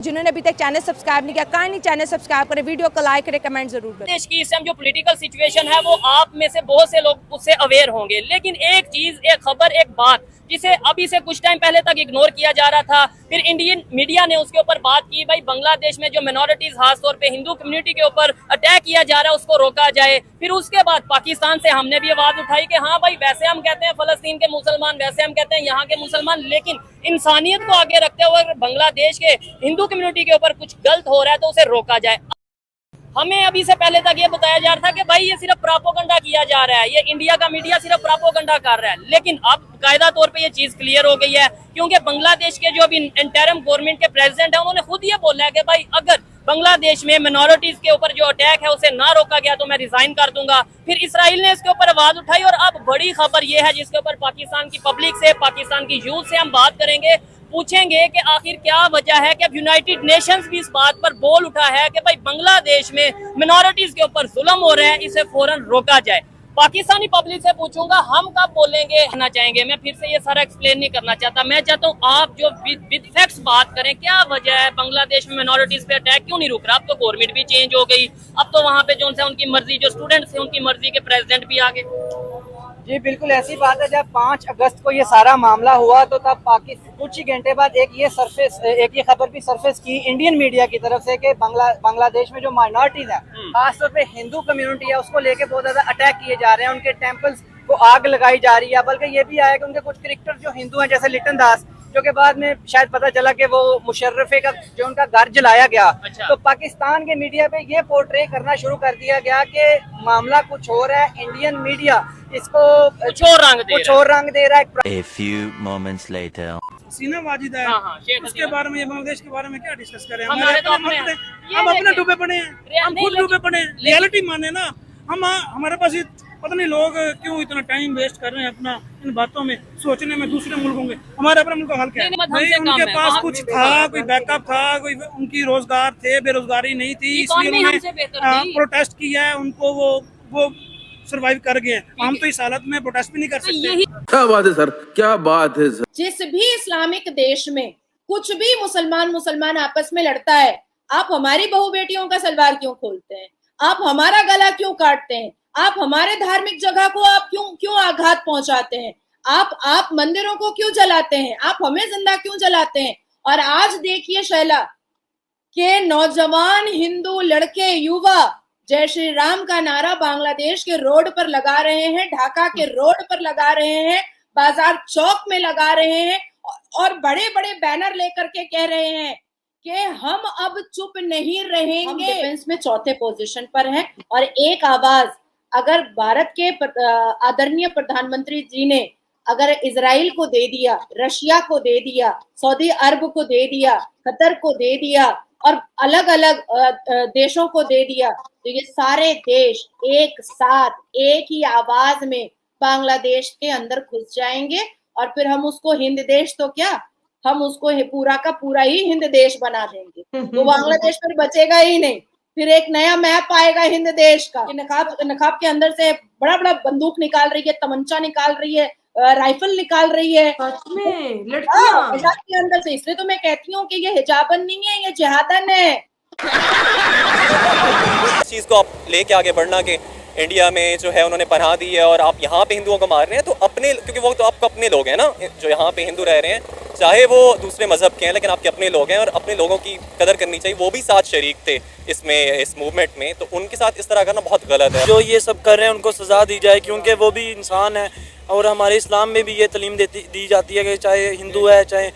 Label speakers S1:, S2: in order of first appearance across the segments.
S1: जिन्होंने अभी तक चैनल सब्सक्राइब नहीं किया, काइंडली चैनल सब्सक्राइब करें, वीडियो को लाइक करें, कमेंट जरूर करें।
S2: देश की इस टाइम जो पॉलिटिकल सिचुएशन है वो आप में से बहुत से लोग उससे अवेयर होंगे, लेकिन एक चीज, एक खबर, एक बात जिसे अभी से कुछ टाइम पहले तक इग्नोर किया जा रहा था, फिर इंडियन मीडिया ने उसके ऊपर बात की, भाई बांग्लादेश में जो मिनोरिटीज खासतौर पे हिंदू कम्युनिटी के ऊपर अटैक किया जा रहा है उसको रोका जाए। फिर उसके बाद पाकिस्तान से हमने भी आवाज उठाई कि हाँ भाई, वैसे हम कहते हैं फलस्तीन के मुसलमान, वैसे हम कहते हैं यहाँ के मुसलमान, लेकिन इंसानियत को आगे रखते हुए अगर बांग्लादेश के हिंदू कम्युनिटी के ऊपर कुछ गलत हो रहा है तो उसे रोका जाए। हमें अभी से पहले तक ये बताया जा रहा था कि भाई ये सिर्फ प्रोपोगंडा किया जा रहा है, ये इंडिया का मीडिया सिर्फ प्रोपोगंडा कर रहा है, लेकिन अब कायदा तौर पे ये चीज क्लियर हो गई है, क्योंकि बांग्लादेश के जो अभी इंटरिम गवर्नमेंट के प्रेसिडेंट है उन्होंने खुद ये बोला है कि भाई अगर बांग्लादेश में मिनोरिटीज के ऊपर जो अटैक है उसे ना रोका गया तो मैं रिजाइन कर दूंगा। फिर इसराइल ने इसके ऊपर आवाज उठाई और अब बड़ी खबर ये है जिसके ऊपर पाकिस्तान की पब्लिक से, पाकिस्तान की यूथ से हम बात करेंगे, पूछेंगे कि आखिर क्या वजह है कि अब यूनाइटेड नेशंस भी इस बात पर बोल उठा है कि भाई बांग्लादेश में मिनोरिटीज के ऊपर जुल्म हो रहे हैं, इसे फौरन रोका जाए। पाकिस्तानी पब्लिक से पूछूंगा हम कब बोलेंगे, कहना चाहेंगे। मैं फिर से ये सारा एक्सप्लेन नहीं करना चाहता, मैं चाहता हूँ आप जो विद फैक्ट्स बात करें, क्या वजह है बांग्लादेश में मिनोरिटीज पे अटैक क्यों नहीं रुक रहा। अब तो गवर्नमेंट भी चेंज हो गई, अब तो वहाँ पे जो उनकी मर्जी, जो स्टूडेंट्स थे उनकी मर्जी के प्रेसिडेंट भी आ गए।
S3: जी बिल्कुल ऐसी बात है। जब 5 अगस्त को ये सारा मामला हुआ तो तब पाकिस्तान कुछ ही घंटे बाद एक ये खबर भी सरफेस की इंडियन मीडिया की तरफ से कि बांग्लादेश में जो माइनॉरिटीज है, खासतौर पे हिंदू कम्युनिटी है, उसको लेके बहुत ज्यादा अटैक किए जा रहे हैं, उनके टेम्पल्स को आग लगाई जा रही है। बल्कि ये भी आया कि उनके कुछ क्रिकेटर जो हिंदू हैं जैसे लिटन दास, जो के बाद में शायद पता चला कि वो मुशर्रफे का जो उनका घर जलाया गया।
S2: अच्छा।
S3: तो पाकिस्तान के मीडिया पे ये पोर्ट्रे करना शुरू कर दिया गया कि मामला कुछ और है, इंडियन मीडिया इसको कुछ और रंग दे रहा है।
S4: A few moments later.
S5: सीना वाजिद है, उसके बारे में, बांग्लादेश के बारे में क्या डिस्कस करें।
S2: हम
S5: अपने डूबे पड़े हैं, हम खुद डूबे पड़े हैं। रियलिटी माने ना, हम हमारे पास पता नहीं लोग क्यों इतना टाइम वेस्ट कर रहे हैं अपना इन बातों में, सोचने में दूसरे मुल्कों में। हमारे अपने मुल्क का हाल क्या है भाई, उनके पास कुछ था, कोई बैकअप था, कोई उनकी रोजगार थे, बेरोजगारी नहीं थी, इसलिए उन्होंने प्रोटेस्ट किया है, उनको वो सर्वाइव कर गए। हम तो इस हालत में प्रोटेस्ट भी नहीं कर सकते।
S6: क्या बात है सर, क्या बात है सर।
S7: जिस भी इस्लामिक देश में कुछ भी मुसलमान आपस में लड़ता है, आप हमारी बहू बेटियों का सलवार क्यों खोलते हैं, आप हमारा गला क्यों काटते हैं, आप हमारे धार्मिक जगह को आप क्यों आघात पहुंचाते हैं, आप मंदिरों को क्यों जलाते हैं, आप हमें जिंदा क्यों जलाते हैं। और आज देखिए शैला के नौजवान हिंदू लड़के, युवा जय श्री राम का नारा बांग्लादेश के रोड पर लगा रहे हैं, ढाका के रोड पर लगा रहे हैं, बाजार चौक में लगा रहे हैं और बड़े बड़े बैनर लेकर के कह रहे हैं कि हम अब चुप नहीं रहेंगे, हम डिफेंस में चौथे पोजीशन पर हैं। और एक आवाज अगर भारत के आदरणीय प्रधानमंत्री जी ने अगर इजराइल को दे दिया, रशिया को दे दिया, सऊदी अरब को दे दिया, कतर को दे दिया और अलग अलग देशों को दे दिया, तो ये सारे देश एक साथ एक ही आवाज में बांग्लादेश के अंदर घुस जाएंगे और फिर हम उसको हिंद देश तो क्या, हम उसको पूरा का पूरा ही हिंद देश बना देंगे। तो बांग्लादेश फिर बचेगा ही नहीं, फिर एक नया मैप आएगा हिंद देश का। नकाब के अंदर से बड़ा बड़ा बंदूक निकाल रही है, तमंचा निकाल रही है, राइफल निकाल रही है हिजाब के अंदर से। इसलिए तो मैं कहती हूँ कि ये हिजाबन नहीं है, ये जिहादन है।
S8: इस चीज को आप लेके आगे बढ़ना कि इंडिया में जो है उन्होंने पनाह दी है और आप यहाँ पे हिंदुओं को मार रहे हैं, तो अपने, क्योंकि वो तो आपको अपने लोग हैं ना जो यहाँ पे हिंदू रह रहे हैं, चाहे वो दूसरे मजहब के हैं, लेकिन आपके अपने लोग हैं और अपने लोगों की कदर करनी चाहिए। वो भी साथ शरीक थे इसमें, इस मूवमेंट में, तो उनके साथ इस तरह करना बहुत गलत है।
S9: जो ये सब कर रहे हैं उनको सजा दी जाए, क्योंकि वो भी इंसान है और हमारे इस्लाम में भी ये तालीम दी जाती है कि चाहे हिंदू है चाहे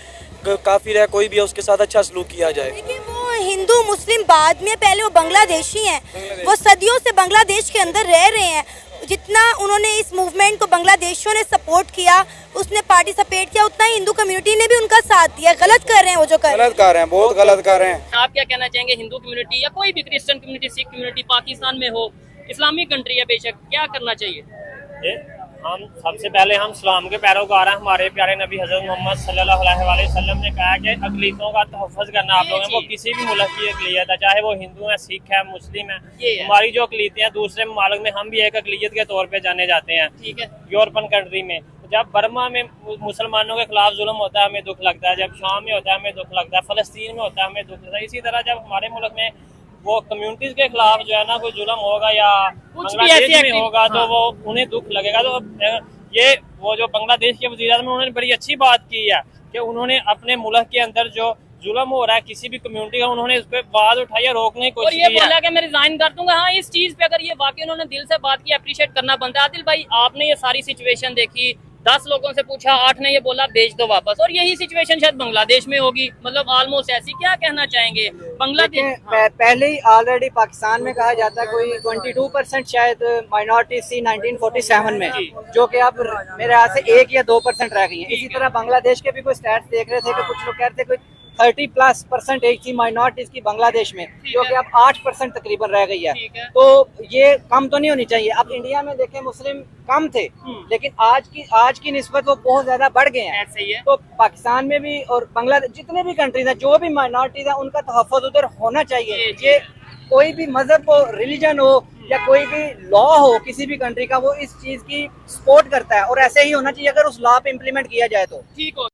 S9: काफिर है, कोई भी है, उसके साथ अच्छा सलूक किया जाए।
S10: लेकिन वो हिंदू मुस्लिम बाद में, पहले वो बांग्लादेशी हैं, वो सदियों से बांग्लादेश के अंदर रह रहे हैं। जितना उन्होंने इस मूवमेंट को बांग्लादेशियों ने सपोर्ट किया, उसने पार्टिसिपेट किया, उतना ही हिंदू कम्युनिटी ने भी उनका साथ दिया। गलत कर रहे हैं वो, जो
S9: गलत कर रहे हैं, बहुत गलत कर रहे हैं।
S2: आप क्या कहना चाहेंगे, हिंदू कम्युनिटी या कोई भी Christian community, Sikh community, Pakistan में हो, इस्लामिक कंट्री है बेशक, क्या करना चाहिए?
S11: हम सबसे पहले हम इस्लाम के पैरोकार हैं। हमारे प्यारे नबी हज़रत मोहम्मद सल्लल्लाहु अलैहि वसल्लम ने कहा कि अक़लीतों का तहफ़्फ़ुज़ करना आप लोग हैं, वो किसी भी मुल्क की अक़लियत है, चाहे वो हिंदू है, सिख है, मुस्लिम है। हमारी जो अक़लियतें हैं दूसरे ममालिक में, हम भी एक अक़लियत के तौर पे जाने जाते हैं। ठीक है, यूरोपियन कंट्री में जब बर्मा में मुसलमानों के खिलाफ जुल्म होता है हमें दुख लगता है, जब शाम में होता है हमें दुख लगता है, फ़लस्तीन में होता है हमें दुख लगता है। इसी तरह जब हमारे मुल्क में वो कम्युनिटीज के खिलाफ जो है ना कोई जुल्म होगा या बांग्लादेश में होगा तो वो उन्हें दुख लगेगा। तो ये वो जो बांग्लादेश के वज़ीर-ए-आज़म उन्होंने बड़ी अच्छी बात की है कि उन्होंने अपने मुल्क के अंदर जो जुल्म हो रहा है किसी भी कम्युनिटी का, उन्होंने उस पर बात उठाई है, रोकने की कोशिश की है।
S2: और ये बोला कि मैं रिजाइन कर दूंगा। हाँ, इस चीज पे अगर ये वाकई उन्होंने दिल से बात की, अप्रिशिएट करना बनता है। आदिल भाई, आपने ये सारी सिचुएशन देखी, 10 लोगों से पूछा, 8 ने ये बोला भेज दो वापस, और यही सिचुएशन शायद बांग्लादेश में होगी, मतलब ऑलमोस्ट ऐसी। क्या कहना चाहेंगे बांग्लादेश?
S3: पहले ही ऑलरेडी पाकिस्तान में कहा जाता है कोई 22% शायद माइनॉरिटीज थी 1947 में, जो कि अब मेरे हाथ से 1 या 2% रह गई है। इसी तरह बांग्लादेश के भी कोई स्टैट्स देख रहे थे कि कुछ लोग कह रहे थे कोई 30+ एज थी माइनॉरिटीज की बांग्लादेश में, जो कि अब 8% तकरीबन रह गई है। तो ये कम तो नहीं होनी चाहिए। अब इंडिया में देखें मुस्लिम कम थे, लेकिन आज की निस्बत वो बहुत ज्यादा बढ़ गए हैं।
S2: ऐसे ही है।
S3: तो पाकिस्तान में भी और बांग्लादेश जितने भी कंट्रीज हैं, जो भी माइनॉरिटीज हैं, उनका तहफ़्फ़ुज़ उधर होना चाहिए। ये कोई भी मजहब हो, रिलीजन हो या कोई भी लॉ हो किसी भी कंट्री का, वो इस चीज की सपोर्ट करता है, और ऐसे ही होना चाहिए अगर उस लॉ पे इम्प्लीमेंट किया जाए तो।
S2: ठीक हो।